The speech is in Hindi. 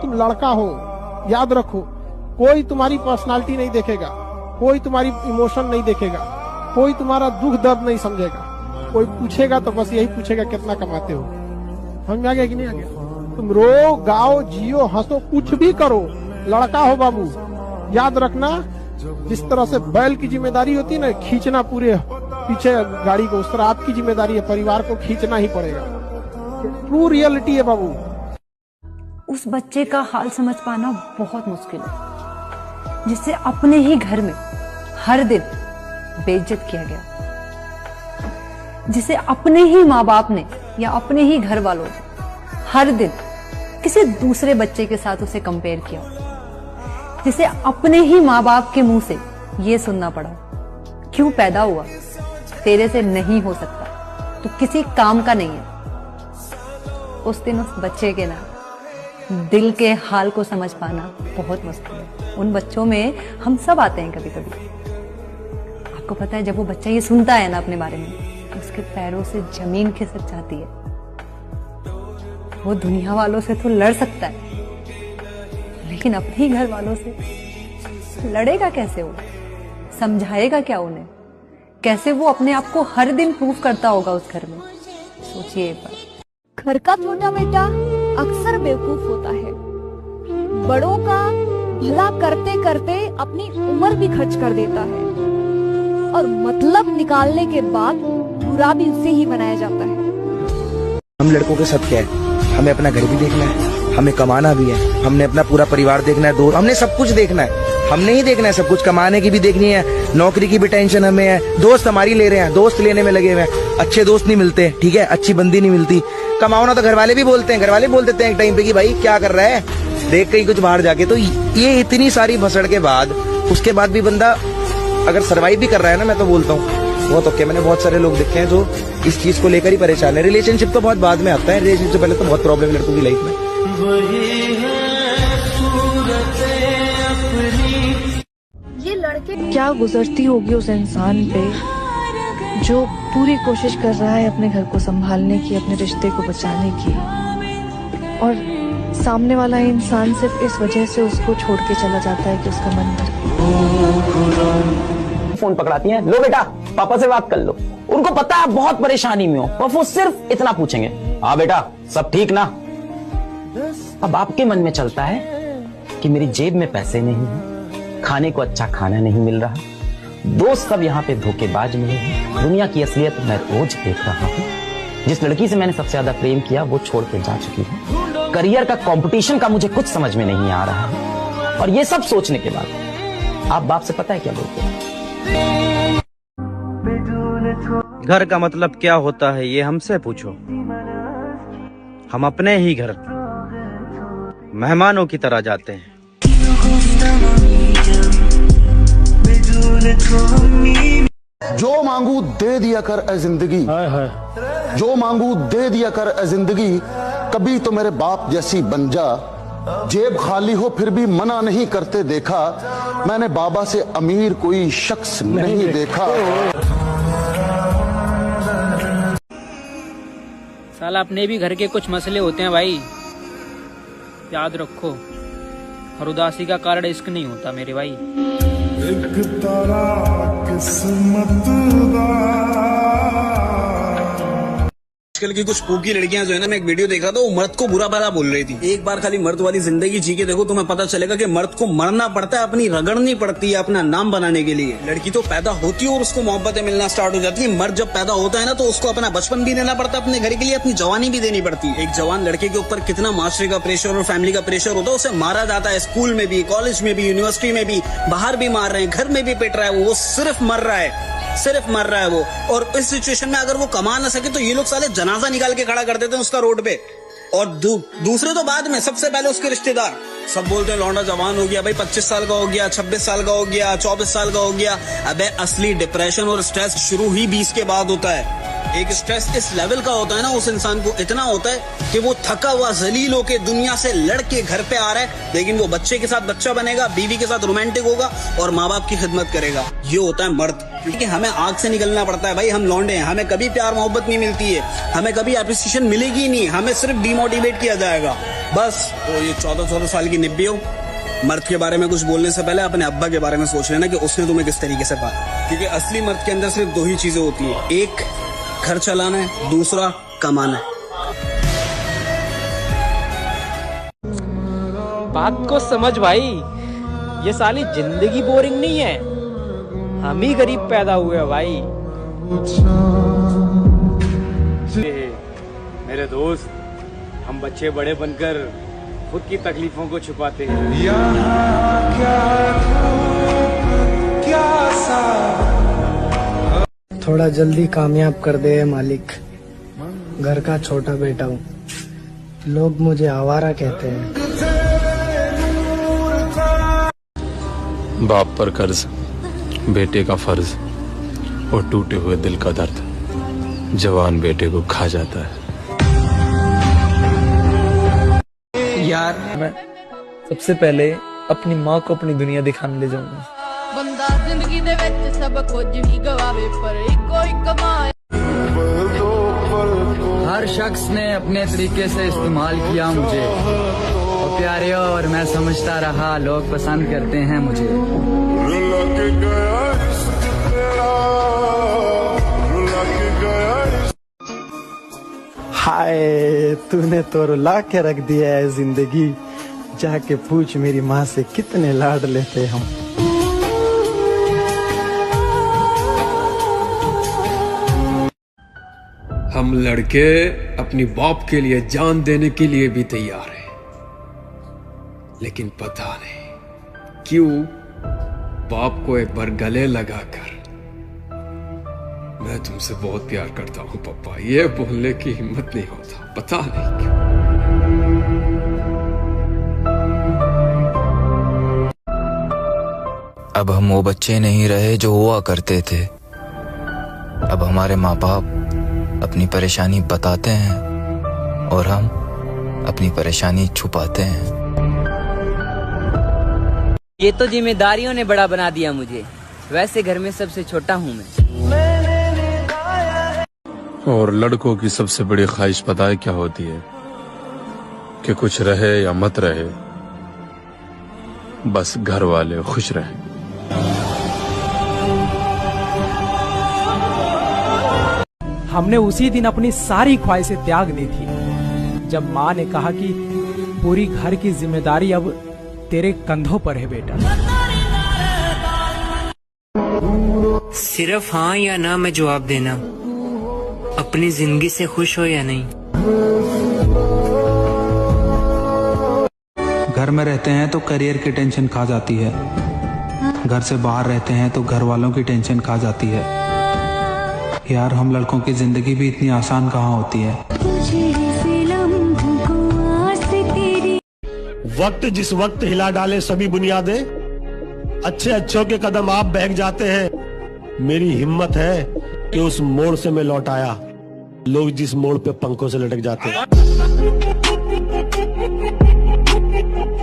तुम लड़का हो, याद रखो, कोई तुम्हारी पर्सनालिटी नहीं देखेगा, कोई तुम्हारी इमोशन नहीं देखेगा, कोई तुम्हारा दुख दर्द नहीं समझेगा। कोई पूछेगा तो बस यही पूछेगा कितना कमाते हो। समझ में आ गया कि नहीं आ गया? तुम रो, गाओ, जियो, हंसो, कुछ भी करो, लड़का हो बाबू। याद रखना, जिस तरह से बैल की जिम्मेदारी होती है ना, खींचना पूरे पीछे गाड़ी को, उस तरह आपकी जिम्मेदारी है, परिवार को खींचना ही पड़ेगा। ट्रू रियलिटी है बाबू। उस बच्चे का हाल समझ पाना बहुत मुश्किल है, जिसे अपने ही घर में हर दिन बेइज्जत किया गया, जिसे अपने ही माँ बाप ने या अपने ही घर वालों ने हर दिन किसी दूसरे बच्चे के साथ उसे कंपेयर किया, जिसे अपने ही माँ बाप के मुंह से ये सुनना पड़ा, क्यों पैदा हुआ, तेरे से नहीं हो सकता, तो किसी काम का नहीं है। उस दिन उस बच्चे के ना दिल के हाल को समझ पाना बहुत मुश्किल है। उन बच्चों में हम सब आते हैं कभी कभी। आपको पता है, जब वो बच्चा ये सुनता है ना अपने बारे में, तो उसके पैरों से जमीन खिसक जाती है। वो दुनिया वालों से तो लड़ सकता है, लेकिन अपने ही घर वालों से लड़ेगा कैसे? वो समझाएगा क्या उन्हें? कैसे वो अपने आप को हर दिन प्रूव करता होगा उस घर में? सोचिए एक बार। घर का छोटा बेटा अक्सर बेवकूफ होता है, बड़ों का भला करते करते अपनी उम्र भी खर्च कर देता है, और मतलब निकालने के बाद बुरा भी उससे ही बनाया जाता है। हम लड़कों के सब क्या है, हमें अपना घर भी देखना है, हमें कमाना भी है, हमने अपना पूरा परिवार देखना है, दोस्त, हमने सब कुछ देखना है। हमने ही देखना है सब कुछ, कमाने की भी देखनी है, नौकरी की भी टेंशन हमें है, दोस्त हमारी ले रहे हैं, दोस्त लेने में लगे हुए हैं, अच्छे दोस्त नहीं मिलते, ठीक है, अच्छी बंदी नहीं मिलती। कमाओ ना तो घर वाले भी बोलते हैं, घर वाले बोल देते हैं एक टाइम पे कि भाई क्या कर रहा है, देख कहीं कुछ बाहर जाके। तो ये इतनी सारी भसड़ के बाद, उसके बाद भी बंदा अगर सर्वाइव भी कर रहा है ना, मैं तो बोलता हूँ बहुत ओके। मैंने बहुत सारे लोग देखे हैं जो इस चीज को लेकर ही परेशान है। रिलेशनशिप तो बहुत बाद में आता है, रिलेशनशिप से पहले तो बहुत प्रॉब्लम है लड़कों की लाइफ में। ये लड़के क्या गुजरती होगी उस इंसान पे जो पूरी कोशिश कर रहा है अपने घर को संभालने की, अपने रिश्ते को बचाने की, और सामने वाला इंसान सिर्फ इस वजह से उसको छोड़ के चला जाता है कि उसका मन फोन पकड़ाती हैं, लो बेटा पापा से बात कर लो। उनको पता है बहुत परेशानी में हो, पर वो सिर्फ इतना पूछेंगे, हाँ बेटा सब ठीक ना। अब आपके मन में चलता है कि मेरी जेब में पैसे नहीं है, खाने को अच्छा खाना नहीं मिल रहा, दोस्त सब यहाँ पे धोखेबाज मिले हैं, दुनिया की असलियत मैं रोज देख रहा हूँ। जिस लड़की से मैंने सबसे ज्यादा प्रेम किया वो छोड़ के जा चुकी है। करियर का कंपटीशन का मुझे कुछ समझ में नहीं आ रहा है। और ये सब सोचने के बाद आप बाप से पता है क्या बोलते हैं? घर का मतलब क्या होता है ये हमसे पूछो। हम अपने ही घर मेहमानों की तरह जाते हैं। जो मांगू दे दिया कर ए जिंदगी, जो मांगू दे दिया कर ए जिंदगी, कभी तो मेरे बाप जैसी बन जा। जेब खाली हो फिर भी मना नहीं करते देखा, मैंने बाबा से अमीर कोई शख्स नहीं देखा। साला अपने भी घर के कुछ मसले होते हैं भाई, याद रखो। और उदासी का कारण इश्क नहीं होता मेरे भाई। एक तारा किस्मत आजकल की कुछ पोकी लड़कियां जो है ना, मैं एक वीडियो देख रहा था, वो मर्द को बुरा भला बोल रही थी। एक बार खाली मर्द वाली जिंदगी जी के देखो, तुम्हें पता चलेगा कि मर्द को मरना पड़ता है, अपनी रगड़नी पड़ती है अपना नाम बनाने के लिए। लड़की तो पैदा होती है और उसको मोहब्बतें मिलना स्टार्ट हो जाती है। मर्द जब पैदा होता है ना, तो उसको अपना बचपन भी देना पड़ता है, अपने घर के लिए अपनी जवानी भी देनी पड़ती है। एक जवान लड़के के ऊपर कितना मास्टरी का प्रेशर और फैमिली का प्रेशर होता है, उसे मारा जाता है, स्कूल में भी, कॉलेज में भी, यूनिवर्सिटी में भी, बाहर भी मार रहे हैं, घर में भी पिट रहा है, वो सिर्फ मर रहा है, सिर्फ मर रहा है वो। और इस सिचुएशन में अगर वो कमा ना सके तो ये लोग साले जनाजा निकाल के खड़ा कर देते हैं उसका रोड पे। और दूसरे तो बाद में, सबसे पहले उसके रिश्तेदार सब बोलते हैं लौंडा जवान हो गया भाई, 25 साल का हो गया, 26 साल का हो गया, 24 साल का हो गया। अबे असली डिप्रेशन और स्ट्रेस शुरू ही 20 के बाद होता है। एक स्ट्रेस इस लेवल का होता है ना, उस इंसान को इतना होता है कि वो थका हुआ जलील होके दुनिया से लड़ के घर पे आ रहा है, लेकिन वो बच्चे के साथ बच्चा बनेगा, बीवी के साथ रोमांटिक होगा और माँ बाप की खिदमत करेगा। ये होता है मर्द। क्योंकि हमें आग से निकलना पड़ता है भाई, हम लौंडे हैं, हमें कभी प्यार मोहब्बत नहीं मिलती है, हमें कभी एप्रिसिएशन मिलेगी नहीं, हमें सिर्फ डिमोटिवेट किया जाएगा। बस वो ये 14-14 साल की निब्बी हो, मर्द के बारे में कुछ बोलने से पहले अपने अब्बा के बारे में सोच लेना कि उसने तुम्हें किस तरीके से पाला। क्योंकि असली मर्द के अंदर सिर्फ 2 ही चीजें होती है, एक घर चलाना है, दूसरा कमाना है। बात को समझ भाई, ये साली जिंदगी बोरिंग नहीं है, हम ही गरीब पैदा हुए हैं भाई। मेरे दोस्त, हम बच्चे बड़े बनकर खुद की तकलीफों को छुपाते हैं। थोड़ा जल्दी कामयाब कर दे मालिक, घर का छोटा बेटा हूँ, लोग मुझे आवारा कहते हैं। बाप पर कर्ज, बेटे का फर्ज और टूटे हुए दिल का दर्द जवान बेटे को खा जाता है। यार मैं सबसे पहले अपनी माँ को अपनी दुनिया दिखाने ले जाऊंगा। बंदा जिंदगी दे विच सब कुछ ही गवावे पर इको ही कमाए। हर शख्स ने अपने तरीके से इस्तेमाल किया मुझे, और प्यारे और मैं समझता रहा लोग पसंद करते हैं मुझे। हाय, तूने तो रुला के रख दिया है जिंदगी, जाके पूछ मेरी माँ से कितने लाड लेते हम। हम लड़के अपनी बाप के लिए जान देने के लिए भी तैयार हैं, लेकिन पता नहीं क्यों बाप को एक बार गले लगाकर मैं तुमसे बहुत प्यार करता हूं पापा, ये बोलने की हिम्मत नहीं होता, पता नहीं क्यों। अब हम वो बच्चे नहीं रहे जो हुआ करते थे। अब हमारे माँ बाप अपनी परेशानी बताते हैं और हम अपनी परेशानी छुपाते हैं। ये तो जिम्मेदारियों ने बड़ा बना दिया मुझे, वैसे घर में सबसे छोटा हूँ मैं। और लड़कों की सबसे बड़ी ख्वाहिश पता है क्या होती है? कि कुछ रहे या मत रहे, बस घर वाले खुश रहें। हमने उसी दिन अपनी सारी ख्वाहिशें त्याग दी थी, जब माँ ने कहा कि पूरी घर की जिम्मेदारी अब तेरे कंधों पर है बेटा। सिर्फ हाँ या ना में जवाब देना, अपनी जिंदगी से खुश हो या नहीं। घर में रहते हैं तो करियर की टेंशन खा जाती है, घर से बाहर रहते हैं तो घर वालों की टेंशन खा जाती है। यार हम लड़कों की जिंदगी भी इतनी आसान कहाँ होती है। वक्त जिस वक्त हिला डाले सभी बुनियादें, अच्छे अच्छों के कदम आप बहक जाते हैं। मेरी हिम्मत है कि उस मोड़ से मैं लौट आया, लोग जिस मोड़ पे पंखों से लटक जाते हैं।